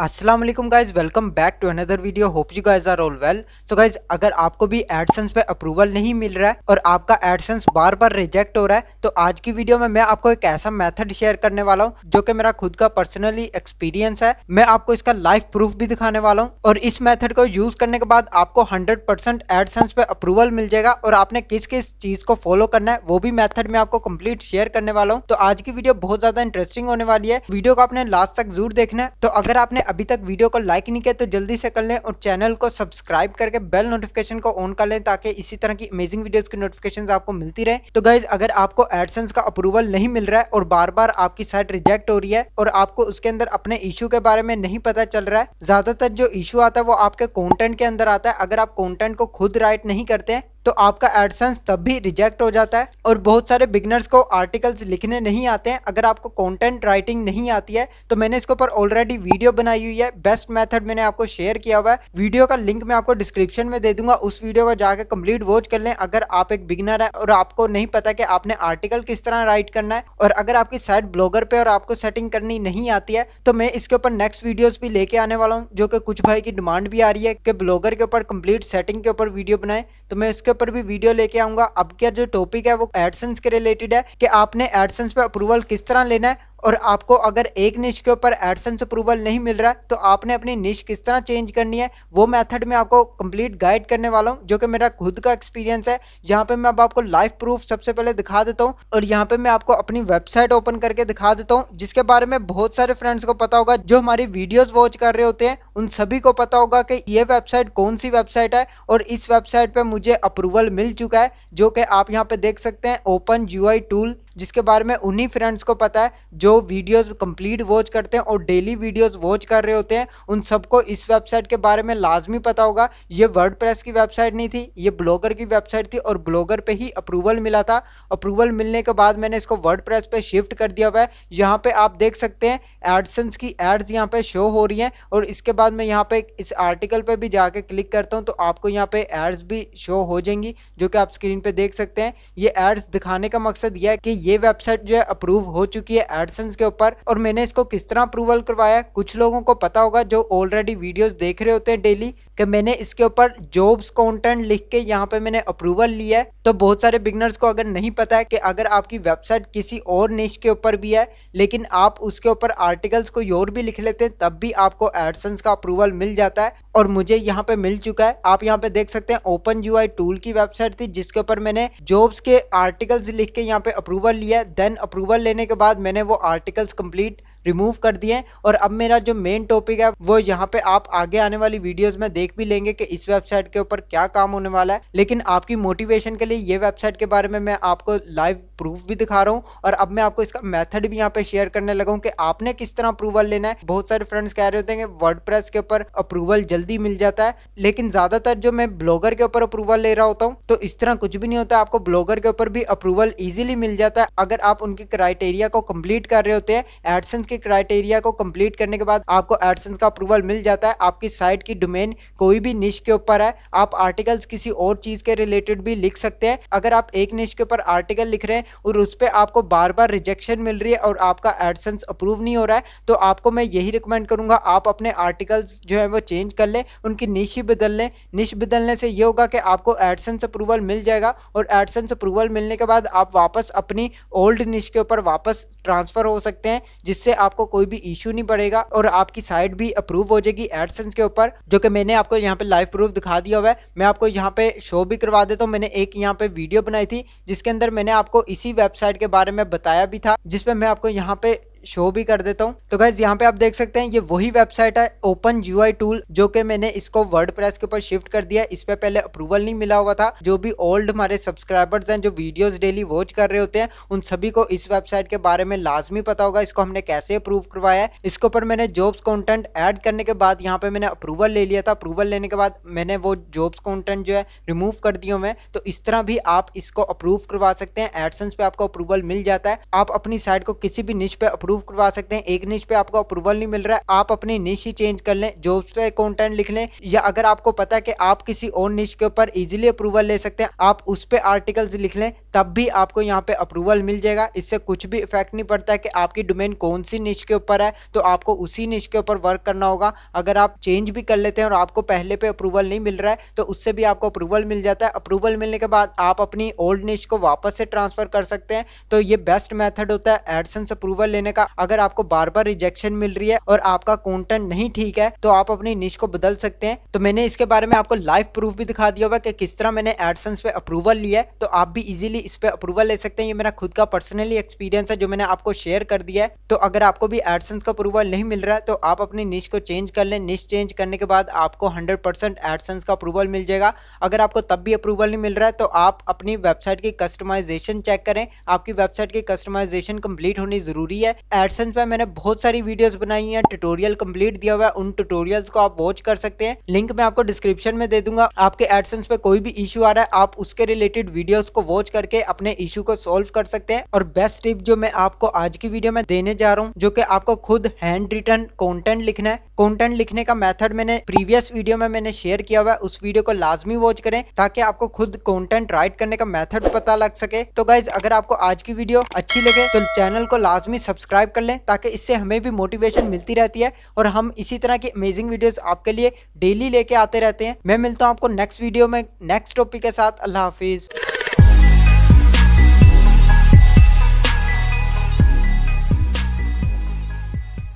अस्सलाम वालेकुम guys, welcome back to another video. Hope you guys are all well. So guys, अगर आपको भी एडसेंस पे अप्रूवल नहीं मिल रहा है और आपका एडसेंस बार बार रिजेक्ट हो रहा है, तो आज की वीडियो में मैं आपको एक ऐसा मेथड शेयर करने वाला हूं जो कि मेरा खुद का पर्सनली एक्सपीरियंस है। मैं आपको इसका लाइव प्रूफ भी दिखाने वाला हूं और इस मेथड को यूज करने के बाद आपको 100% एडसेंस पे अप्रूवल मिल जाएगा। और आपने किस किस चीज को फॉलो करना है वो भी मेथड में आपको कंप्लीट शेयर करने वाला हूं। तो आज की वीडियो बहुत ज्यादा इंटरेस्टिंग होने वाली है। वीडियो को आपने लास्ट तक जरूर देखना है। तो अगर आपने अभी तक वीडियो को लाइक नहीं किया तो जल्दी से कर लें और चैनल को सब्सक्राइब करके बेल नोटिफिकेशन को ऑन कर लें ताकि इसी तरह की अमेजिंग वीडियोस की नोटिफिकेशंस आपको मिलती रहे। तो गाइज, अगर आपको एडसेंस का अप्रूवल नहीं मिल रहा है और बार बार आपकी साइट रिजेक्ट हो रही है और आपको उसके अंदर अपने इशू के बारे में नहीं पता चल रहा है, ज्यादातर जो इशू आता है वो आपके कंटेंट के अंदर आता है। अगर आप कंटेंट को खुद राइट नहीं करते हैं तो आपका एडसेंस तब भी रिजेक्ट हो जाता है। और बहुत सारे बिगनर्स को आर्टिकल्स लिखने नहीं आते हैं। अगर आपको कंटेंट राइटिंग नहीं आती है तो मैंने इसके ऊपर ऑलरेडी वीडियो बनाई हुई है, बेस्ट मेथड मैंने आपको शेयर किया हुआ है। वीडियो का लिंक मैं आपको डिस्क्रिप्शन में दे दूंगा, उस वीडियो को जाकर कंप्लीट वॉच कर लें। अगर आप एक बिगनर है और आपको नहीं पता कि आपने आर्टिकल किस तरह राइट करना है और अगर आपकी साइट ब्लॉगर पे और आपको सेटिंग करनी नहीं आती है, तो मैं इसके ऊपर नेक्स्ट वीडियोस भी लेके आने वाला हूँ, जो कि कुछ भाई की डिमांड भी आ रही है कि ब्लॉगर के ऊपर कंप्लीट सेटिंग के ऊपर वीडियो बनाए। तो मैं इसके ऊपर भी वीडियो लेके आऊंगा। अब क्या जो टॉपिक है वो एडसेंस के रिलेटेड है कि आपने एडसेंस पे अप्रूवल किस तरह लेना है। और आपको अगर एक निश के ऊपर एडसेंस अप्रूवल नहीं मिल रहा है तो आपने अपनी निश किस तरह चेंज करनी है, वो मेथड में आपको कंप्लीट गाइड करने वाला हूं, जो कि मेरा खुद का एक्सपीरियंस है। यहाँ पे मैं अब आपको लाइव प्रूफ सबसे पहले दिखा देता हूँ और यहाँ पे मैं आपको अपनी वेबसाइट ओपन करके दिखा देता हूँ, जिसके बारे में बहुत सारे फ्रेंड्स को पता होगा। जो हमारी वीडियोस वॉच कर रहे होते हैं उन सभी को पता होगा कि ये वेबसाइट कौन सी वेबसाइट है। और इस वेबसाइट पे मुझे अप्रूवल मिल चुका है, जो कि आप यहाँ पे देख सकते हैं, ओपन GUI टूल, जिसके बारे में उन्हीं फ्रेंड्स को पता है जो वीडियोस कंप्लीट वॉच करते हैं और डेली वीडियोस वॉच कर रहे होते हैं। उन सबको इस वेबसाइट के बारे में लाजमी पता होगा। ये वर्डप्रेस की वेबसाइट नहीं थी, ये ब्लॉगर की वेबसाइट थी और ब्लॉगर पे ही अप्रूवल मिला था। अप्रूवल मिलने के बाद मैंने इसको वर्डप्रेस पे शिफ्ट कर दिया हुआ है। यहाँ पे आप देख सकते हैं एडसेंस की एड्स यहाँ पे शो हो रही हैं। और इसके बाद मैं यहाँ पे इस आर्टिकल पे भी जाके क्लिक करता हूँ तो आपको यहाँ पे एड्स भी शो हो जाएंगी, जो कि आप स्क्रीन पे देख सकते हैं। ये एड्स दिखाने का मकसद यह है कि ये वेबसाइट जो है अप्रूव हो चुकी है एडसेंस के ऊपर। और मैंने इसको किस तरह अप्रूवल करवाया, कुछ लोगों को पता होगा जो ऑलरेडी वीडियोस देख रहे होते हैं डेली, कि मैंने इसके ऊपर जॉब्स कंटेंट लिख के यहाँ पे मैंने अप्रूवल लिया है। तो बहुत सारे बिगनर्स को अगर नहीं पता है कि अगर आपकी वेबसाइट किसी और निश के ऊपर भी है लेकिन आप उसके ऊपर आर्टिकल्स को और भी लिख लेते हैं, तब भी आपको एडसेंस का अप्रूवल मिल जाता है। और मुझे यहाँ पे मिल चुका है। आप यहाँ पे देख सकते हैं ओपन GUI टूल की वेबसाइट थी, जिसके ऊपर मैंने जॉब्स के आर्टिकल्स लिख के यहाँ पे अप्रूवल लिया। देन अप्रूवल लेने के बाद मैंने वो आर्टिकल्स कंप्लीट रिमूव कर दिए। और अब मेरा जो मेन टॉपिक है वो यहाँ पे आप आगे आने वाली वीडियोस में देख भी लेंगे कि इस वेबसाइट के ऊपर क्या काम होने वाला है। लेकिन आपकी मोटिवेशन के लिए ये वेबसाइट के बारे में मैं आपको लाइव प्रूफ भी दिखा रहा हूँ और अब मैं आपको इसका मेथड भी यहाँ पे शेयर करने लगा हूँ कि आपने किस तरह अप्रूवल लेना है। बहुत सारे फ्रेंड्स कह रहे होते हैं कि वर्डप्रेस के ऊपर अप्रूवल जल्दी मिल जाता है, लेकिन ज्यादातर जो मैं ब्लॉगर के ऊपर अप्रूवल ले रहा होता हूँ तो इस तरह कुछ भी नहीं होता। आपको ब्लॉगर के ऊपर भी अप्रूवल इजीली मिल जाता है अगर आप उनके क्राइटेरिया को कंप्लीट कर रहे होते हैं। एडसेंस के क्राइटेरिया को कंप्लीट करने के बाद आपको एडसेंस का अप्रूवल मिल जाता है। आपकी साइट की डोमेन कोई भी निश के ऊपर है, आप आर्टिकल्स किसी और चीज के रिलेटेड भी लिख सकते हैं। अगर आप एक निश के ऊपर आर्टिकल लिख रहे हैं और उस पर आपको बार बार रिजेक्शन मिल रही है और आपका एडसेंस अप्रूव नहीं हो रहा है, तो आपको मैं यही रिकमेंड करूंगा आप अपने आर्टिकल्स जो है वो चेंज कर लें, उनकी निश ही बदल लें। निश बदलने से ये होगा कि आपको एडसेंस अप्रूवल मिल जाएगा और एडसेंस अप्रूवल मिलने के बाद आप वापस अपनी ओल्ड निश के ऊपर वापस ट्रांसफर हो सकते हैं, जिससे आपको कोई भी इशू नहीं पड़ेगा और आपकी साइट भी अप्रूव हो जाएगी एडसेंस के ऊपर, जो कि मैंने आपको यहाँ पे लाइव प्रूफ दिखा दिया हुआ है। मैं आपको यहाँ पे शो भी करवा देता हूँ। मैंने एक यहाँ पे वीडियो बनाई थी जिसके अंदर मैंने आपको इसी वेबसाइट के बारे में बताया भी था, जिसमें मैं आपको यहाँ पे शो भी कर देता हूं। तो गाइज, यहाँ पे आप देख सकते हैं ये वही वेबसाइट है ओपन GUI टूल, जो कि मैंने इसको वर्डप्रेस के ऊपर शिफ्ट कर दिया। इस पे पहले अप्रूवल नहीं मिला हुआ था। जो भी ओल्ड हमारे सब्सक्राइबर्स हैं जो वीडियोस डेली वॉच कर रहे होते हैं, उन सभी को इस वेबसाइट के बारे में लाजमी पता होगा इसको हमने कैसे अप्रूव करवाया है। इसके ऊपर मैंने जॉब्स कंटेंट ऐड करने के बाद यहाँ पे मैंने अप्रूवल ले लिया था। अप्रूवल लेने के बाद मैंने वो जॉब्स कंटेंट जो है रिमूव कर दिया मैं। तो इस तरह भी आप इसको अप्रूव करवा सकते हैं। एडसेंस पे आपको अप्रूवल मिल जाता है। आप अपनी साइट को किसी भी निश पे अप्रूव अप्रूव करवा सकते हैं। एक निश पे आपको अप्रूवल नहीं मिल रहा है, आप अपनी निश ही चेंज कर लें, जॉब्स पे कंटेंट लिख लें, या अगर आपको पता है कि आप किसी और निश के ऊपर इजीली अप्रूवल ले सकते हैं, आप उस पे आर्टिकल्स लिख लें, तब भी आपको यहाँ पे अप्रूवल मिल जाएगा। इससे कुछ भी इफेक्ट नहीं पड़ता है कि आपकी डोमेन कौन सी निश के ऊपर है, तो आपको उसी निश के ऊपर वर्क करना होगा। अगर आप चेंज भी कर लेते हैं और आपको पहले पे अप्रूवल नहीं मिल रहा है, तो उससे भी आपको अप्रूवल मिल जाता है। अप्रूवल मिलने के बाद आप अपनी ओल्ड निश को वापस से ट्रांसफर कर सकते हैं। तो ये बेस्ट मेथड होता है एडसेंस अप्रूवल लेने का। अगर आपको बार बार रिजेक्शन मिल रही है और आपका कंटेंट नहीं ठीक है, तो आप अपनी निश को बदल सकते हैं। तो मैंने इसके बारे में आपको लाइव प्रूफ भी दिखा दिया हुआ कि किस तरह मैंने एडसेंस पे अप्रूवल लिया है, तो आप भी इजीली इस पे अप्रूवल ले सकते हैं। ये मेरा खुद का पर्सनली एक्सपीरियंस है जो मैंने आपको शेयर कर दिया है। तो अगर आपको भी एडसेंस का अप्रूवल नहीं मिल रहा है, तो आप अपनी निश को चेंज कर लें। निश चेंज करने के बाद आपको 100% एडसेंस का अप्रूवल मिल जाएगा। अगर आपको तब भी अप्रूवल नहीं मिल रहा है, तो आप अपनी वेबसाइट की कस्टमाइजेशन चेक करें। आपकी वेबसाइट की कस्टमाइजेशन कंप्लीट होनी जरूरी है। एडसेंस पे मैंने बहुत सारी वीडियोस बनाई हैं, ट्यूटोरियल कंप्लीट दिया हुआ है, उन ट्यूटोरियल्स को आप वॉच कर सकते हैं। लिंक मैं आपको डिस्क्रिप्शन में दे दूंगा। आपके एडसेंस पे कोई भी इशू आ रहा है, आप उसके रिलेटेड वीडियोस को वॉच करके अपने इशू को सॉल्व कर सकते हैं। और बेस्ट टिप जो मैं आपको आज की वीडियो में देने जा रहा हूँ, जो कि आपको खुद हैंड रिटन कंटेंट लिखना है। कंटेंट लिखने का मेथड मैंने प्रीवियस वीडियो में मैंने शेयर किया हुआ है, उस वीडियो को लाजमी वॉच करें ताकि आपको खुद कंटेंट राइट करने का मेथड पता लग सके। तो गाइज, अगर आपको आज की वीडियो अच्छी लगे तो चैनल को लाजमी सब्सक्राइब कर लें, ताकि इससे हमें भी मोटिवेशन मिलती रहती है और हम इसी तरह की अमेजिंग वीडियोस आपके लिए डेली लेके आते रहते हैं। मैं मिलता हूँ आपको नेक्स्ट वीडियो में नेक्स्ट टॉपिक के साथ। अल्लाह हाफिज।